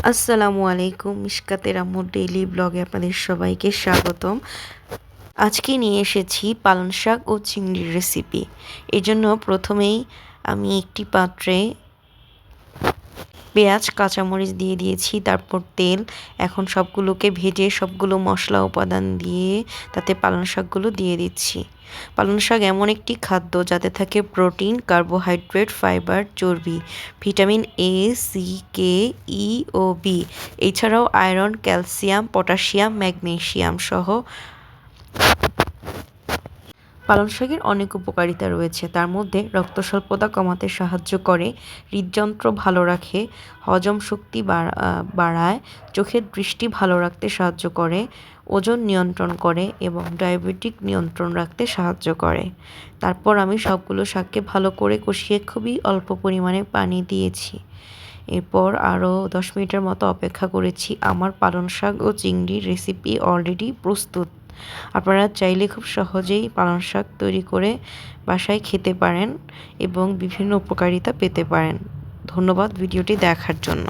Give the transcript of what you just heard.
আসসালামু আলাইকুম, মিশকাতের আম্মুর ডেইলি ব্লগে আপনাদের সবাইকে স্বাগতম। আজকে নিয়ে এসেছি পালং শাক ও চিংড়ির রেসিপি। এজন্য প্রথমেই আমি একটি পাত্রে পেঁয়াজ কাঁচামরিচ দিয়ে দিয়েছি, তারপর তেল। এখন সবগুলোকে ভেজে সবগুলো মশলা উপাদান দিয়ে তাতে পালং শাকগুলো দিয়ে দিচ্ছি। পালং শাক এমন একটি খাদ্য যাতে থাকে প্রোটিন, কার্বোহাইড্রেট, ফাইবার, চর্বি, vitamin A, C, K, E ও বি, এছাড়াও আয়রন, ক্যালসিয়াম, পটাশিয়াম, ম্যাগনেসিয়াম সহ পালং শাকের অনেক উপকারিতা রয়েছে। তার মধ্যে রক্ত স্বল্পতা কমাতে সাহায্য করে, হৃদযন্ত্র ভালো রাখে, হজম শক্তি বাড়ায়, চোখের দৃষ্টি ভালো রাখতে সাহায্য করে, ওজন নিয়ন্ত্রণ করে এবং ডায়াবেটিক নিয়ন্ত্রণ রাখতে সাহায্য করে। তারপর আমি সবগুলো শাককে ভালো করে কষিয়ে খুবই অল্প পরিমাণে পানি দিয়েছি। এরপর আরও 10 মিনিটের মতো অপেক্ষা করেছি। আমার পালং শাক ও চিংড়ির রেসিপি অলরেডি প্রস্তুত। আপনারা চাইলে খুব সহজেই পালং শাক তৈরি করে বাসায় খেতে পারেন এবং বিভিন্ন উপকারিতা পেতে পারেন। ধন্যবাদ ভিডিওটি দেখার জন্য।